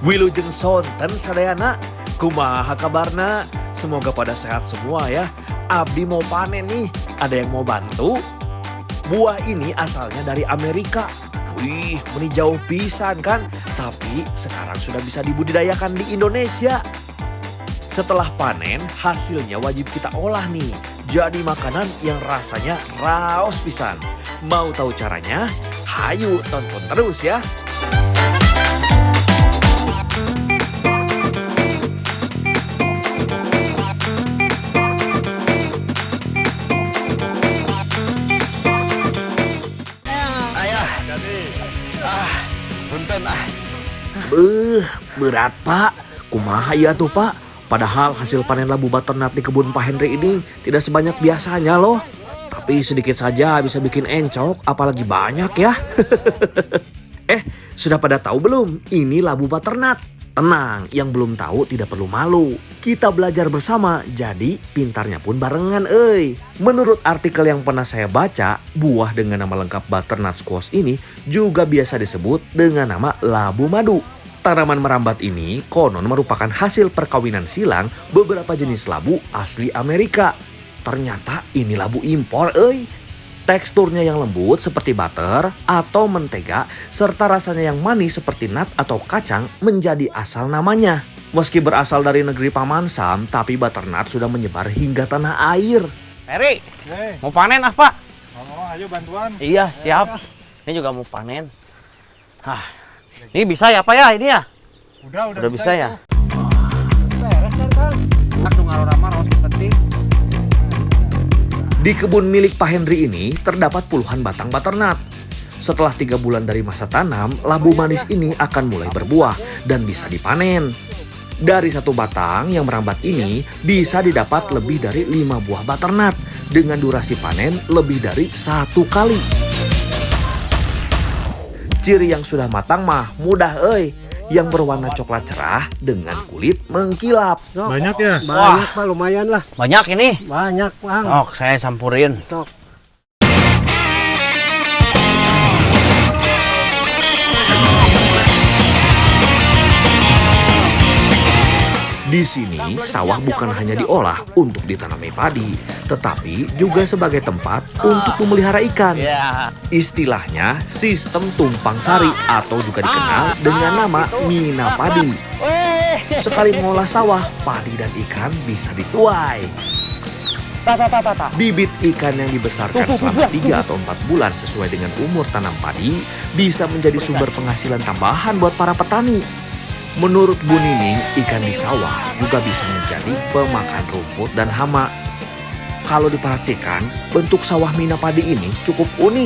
Wilujeng sonten sadayana, kumaha kabarna? Semoga pada sehat semua ya. Abdi mau panen nih, ada yang mau bantu? Buah ini asalnya dari Amerika. Wih, meni jauh pisan kan? Tapi sekarang sudah bisa dibudidayakan di Indonesia. Setelah panen, hasilnya wajib kita olah nih. Jadi makanan yang rasanya raos pisan. Mau tahu caranya? Hayu tonton terus ya. Punten Berat Pak. Kumaha ya tuh Pak? Padahal hasil panen labu butternut di kebun Pak Henry ini tidak sebanyak biasanya loh. Tapi sedikit saja bisa bikin encok, apalagi banyak ya. Sudah pada tahu belum? Ini labu butternut. Tenang, yang belum tahu tidak perlu malu. Kita belajar bersama, jadi pintarnya pun barengan Menurut artikel yang pernah saya baca, buah dengan nama lengkap butternut squash ini juga biasa disebut dengan nama labu madu. Tanaman merambat ini konon merupakan hasil perkawinan silang beberapa jenis labu asli Amerika. Ternyata ini labu impor Teksturnya yang lembut seperti butter atau mentega serta rasanya yang manis seperti nut atau kacang menjadi asal namanya. Meski berasal dari negeri Paman Sam, tapi butternut sudah menyebar hingga tanah air. Peri, mau panen Pak? Oh, ayo bantuan. Iya, siap. Ini juga mau panen. Ini bisa ya Pak ya ini ya? Udah bisa ya? Beres kan? Aku ngarorama raos penting. Di kebun milik Pak Henry ini terdapat puluhan batang butternut. Setelah 3 bulan dari masa tanam, labu manis ini akan mulai berbuah dan bisa dipanen. Dari satu batang yang merambat ini bisa didapat lebih dari 5 buah butternut dengan durasi panen lebih dari 1 kali. Ciri yang sudah matang mah mudah yang berwarna coklat cerah dengan kulit mengkilap. Banyak ya? Banyak Pak, lumayan lah. Banyak ini. Banyak Bang. Saya campurin. Sok. Di sini sawah bukan hanya diolah untuk ditanami padi, tetapi juga sebagai tempat untuk memelihara ikan. Istilahnya sistem tumpang sari atau juga dikenal dengan nama mina padi. Sekali mengolah sawah, padi dan ikan bisa dituai. Bibit ikan yang dibesarkan selama 3 atau 4 bulan sesuai dengan umur tanam padi bisa menjadi sumber penghasilan tambahan buat para petani. Menurut Bu Nining, ikan di sawah juga bisa menjadi pemakan rumput dan hama. Kalau diperhatikan, bentuk sawah mina padi ini cukup unik.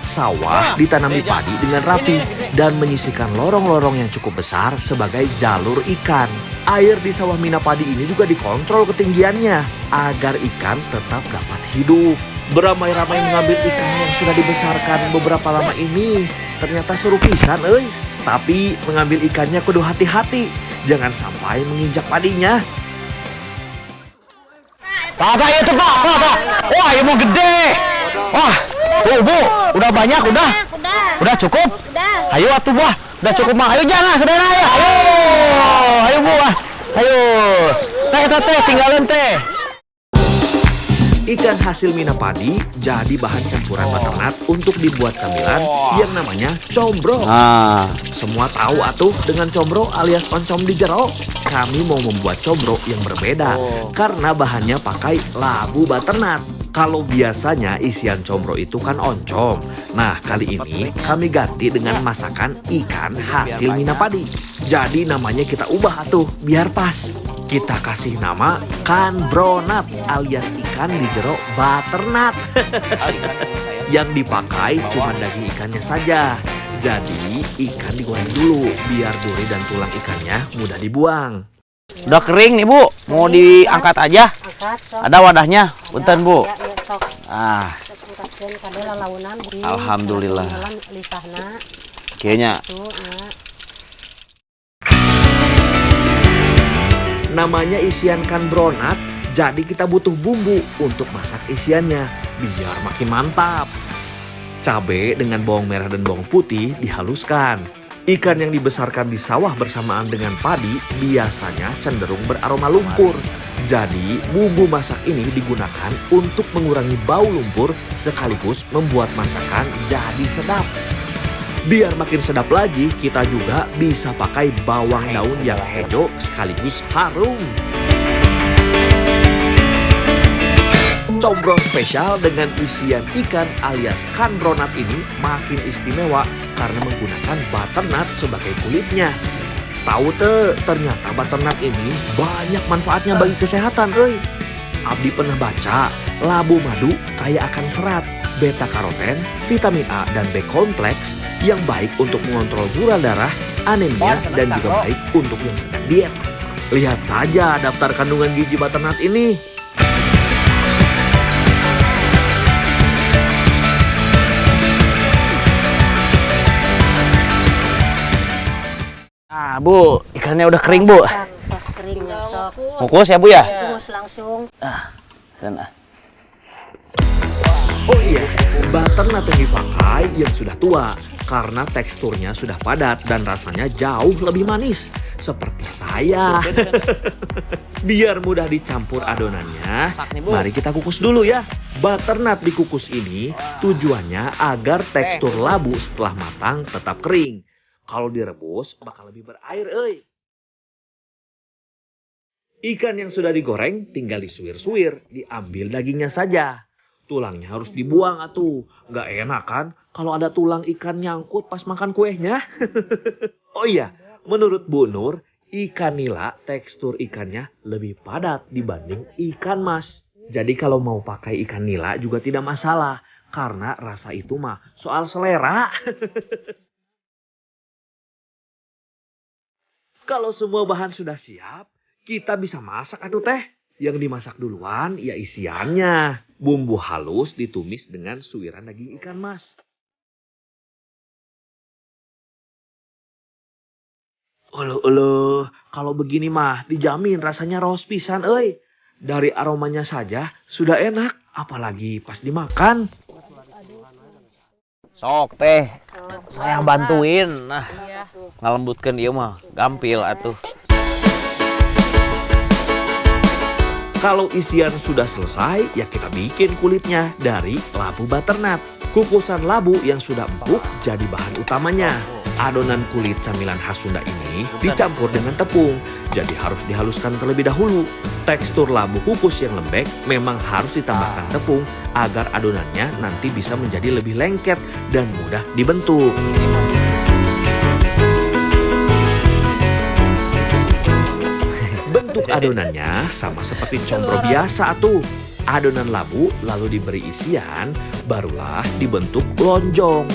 Sawah ditanami padi dengan rapi dan menyisihkan lorong-lorong yang cukup besar sebagai jalur ikan. Air di sawah mina padi ini juga dikontrol ketinggiannya agar ikan tetap dapat hidup. Beramai-ramai mengambil ikan yang sudah dibesarkan beberapa lama ini ternyata seru pisan Tapi mengambil ikannya kudu hati-hati, jangan sampai menginjak padinya. Pak itu Pak. Wah, ini mau gede. Wah, Bu, udah banyak udah cukup. Ayo atuh buah, udah cukup mah. Ayo jangan saudara ya. Ayo Bu. Ayo. Teh tinggalin teh. Ikan hasil mina padi jadi bahan campuran butternut untuk dibuat camilan yang namanya combro. Semua tahu atuh dengan combro alias oncom di jero. Kami mau membuat combro yang berbeda karena bahannya pakai labu butternut. Kalau biasanya isian combro itu kan oncom. Nah, kali ini kami ganti dengan masakan ikan hasil mina padi. Jadi namanya kita ubah atuh biar pas. Kita kasih nama kanbronat alias ikan di jero butternut. Yang dipakai cuma daging ikannya saja. Jadi ikan digoreng dulu biar duri dan tulang ikannya mudah dibuang. Udah kering nih Bu, mau diangkat aja. Ada wadahnya, punten Bu. Alhamdulillah. Kayaknya. Namanya isian kanbronat, jadi kita butuh bumbu untuk masak isiannya biar makin mantap. Cabai dengan bawang merah dan bawang putih dihaluskan. Ikan yang dibesarkan di sawah bersamaan dengan padi biasanya cenderung beraroma lumpur. Jadi, bumbu masak ini digunakan untuk mengurangi bau lumpur sekaligus membuat masakan jadi sedap. Biar makin sedap lagi, kita juga bisa pakai bawang daun yang hijau sekaligus harum. Combro spesial dengan isian ikan alias kandronat ini makin istimewa karena menggunakan butternut sebagai kulitnya. Tahu teh, ternyata butternut ini banyak manfaatnya bagi kesehatan, euy. Abdi pernah baca, labu madu kaya akan serat, beta karoten, vitamin A dan B kompleks yang baik untuk mengontrol gula darah, anemia dan juga baik untuk yang sedang diet. Lihat saja daftar kandungan gizi butternut ini. Nah, Bu, ikannya udah kering, Bu. Pas kering sok. Kukus ya, Bu ya? Kukus langsung. Oh iya, butternut yang dipakai yang sudah tua karena teksturnya sudah padat dan rasanya jauh lebih manis. Seperti saya. Biar mudah dicampur adonannya, mari kita kukus dulu ya. Butternut dikukus ini tujuannya agar tekstur labu setelah matang tetap kering. Kalau direbus bakal lebih berair, euy. Ikan yang sudah digoreng tinggal disuir-suir, diambil dagingnya saja. Tulangnya harus dibuang atuh. Nggak enak kan kalau ada tulang ikan nyangkut pas makan kuehnya. Oh iya, menurut Bu Nur, ikan nila tekstur ikannya lebih padat dibanding ikan mas. Jadi kalau mau pakai ikan nila juga tidak masalah. Karena rasa itu mah soal selera. Kalau semua bahan sudah siap, kita bisa masak atuh teh. Yang dimasak duluan ya isiannya. Bumbu halus ditumis dengan suiran daging ikan mas. Uluh, kalau begini mah dijamin rasanya raos pisan, euy. Dari aromanya saja sudah enak, apalagi pas dimakan. Sok teh, saya bantuin. Nah, ngalembutkan ieu mah gampil atuh. Kalau isian sudah selesai, ya kita bikin kulitnya dari labu butternut. Kukusan labu yang sudah empuk jadi bahan utamanya. Adonan kulit camilan khas Sunda ini dicampur dengan tepung, jadi harus dihaluskan terlebih dahulu. Tekstur labu kukus yang lembek memang harus ditambahkan tepung agar adonannya nanti bisa menjadi lebih lengket dan mudah dibentuk. Bentuk adonannya sama seperti combro biasa tuh. Adonan labu lalu diberi isian, barulah dibentuk lonjong.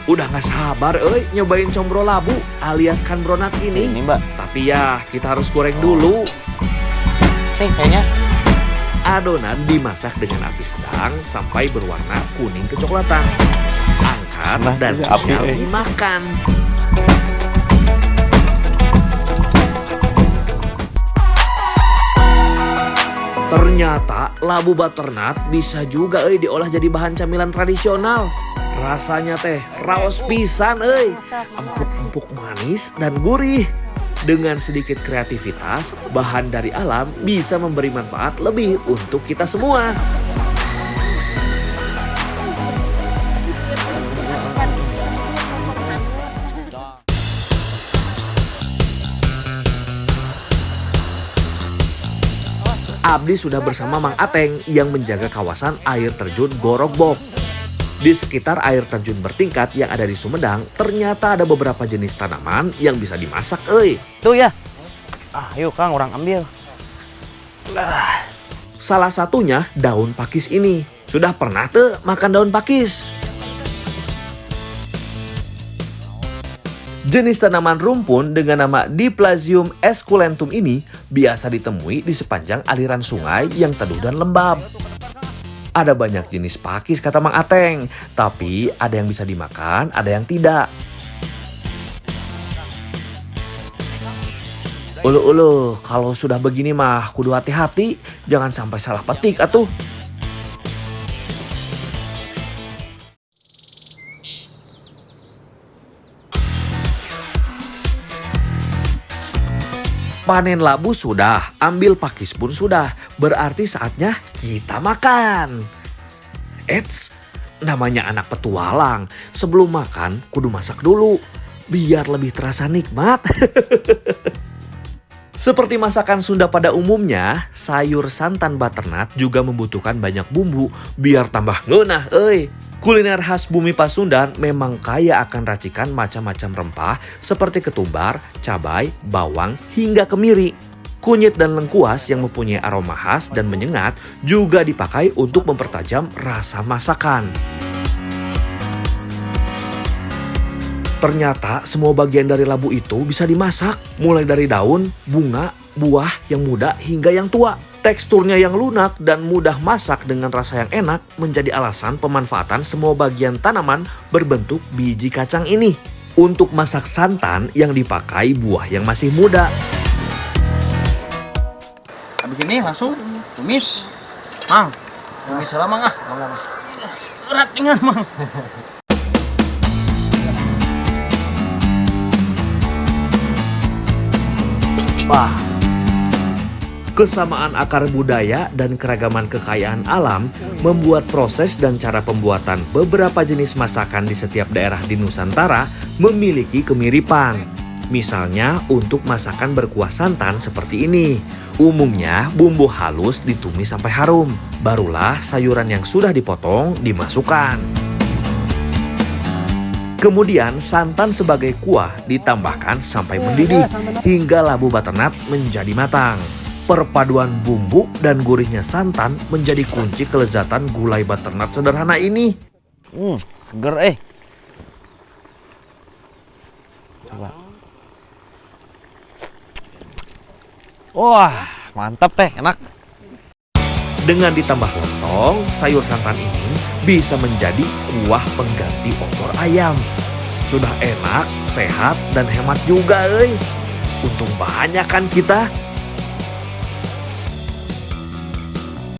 Udah gak sabar nyobain combro labu alias kandronat ini. Ini, Mbak. Tapi ya kita harus goreng dulu. Nih kayaknya. Adonan dimasak dengan api sedang sampai berwarna kuning kecoklatan. Angkat dan tinggal dimakan. Ternyata labu butternut bisa juga diolah jadi bahan camilan tradisional. Rasanya teh raos pisan empuk-empuk manis dan gurih. Dengan sedikit kreativitas, bahan dari alam bisa memberi manfaat lebih untuk kita semua. Abdi sudah bersama Mang Ateng yang menjaga kawasan air terjun Gorogbok. Di sekitar air terjun bertingkat yang ada di Sumedang, ternyata ada beberapa jenis tanaman yang bisa dimasak, Tuh ya. Yuk Kang, orang ambil. Salah satunya daun pakis ini. Sudah pernah tuh makan daun pakis? Jenis tanaman rumpun dengan nama Diplasium esculentum ini biasa ditemui di sepanjang aliran sungai yang teduh dan lembab. Ada banyak jenis pakis kata Mang Ateng, tapi ada yang bisa dimakan, ada yang tidak. Uluh, kalau sudah begini mah kudu hati-hati, jangan sampai salah petik atuh. Panen labu sudah, ambil pakis pun sudah, berarti saatnya kita makan. Eits, namanya anak petualang, sebelum makan kudu masak dulu, biar lebih terasa nikmat. Seperti masakan Sunda pada umumnya, sayur santan butternut juga membutuhkan banyak bumbu biar tambah ngeunah euy. Kuliner khas bumi Pasundan memang kaya akan racikan macam-macam rempah seperti ketumbar, cabai, bawang, hingga kemiri. Kunyit dan lengkuas yang mempunyai aroma khas dan menyengat juga dipakai untuk mempertajam rasa masakan. Ternyata semua bagian dari labu itu bisa dimasak, mulai dari daun, bunga, buah yang muda hingga yang tua. Teksturnya yang lunak dan mudah masak dengan rasa yang enak menjadi alasan pemanfaatan semua bagian tanaman berbentuk biji kacang ini. Untuk masak santan yang dipakai buah yang masih muda. Habis ini langsung tumis. Mang, tumis salah mang ah. Berat dengan mang. Wah, kesamaan akar budaya dan keragaman kekayaan alam membuat proses dan cara pembuatan beberapa jenis masakan di setiap daerah di Nusantara memiliki kemiripan. Misalnya untuk masakan berkuah santan seperti ini. Umumnya bumbu halus ditumis sampai harum, barulah sayuran yang sudah dipotong dimasukkan. Kemudian santan sebagai kuah ditambahkan sampai mendidih hingga labu butternut menjadi matang. Perpaduan bumbu dan gurihnya santan menjadi kunci kelezatan gulai butternut sederhana ini. Seger Coba. Wah, mantap teh, enak. Dengan ditambah lontong, sayur santan ini bisa menjadi kuah pengganti opor ayam. Sudah enak, sehat, dan hemat juga euy. Untung banyak kan kita.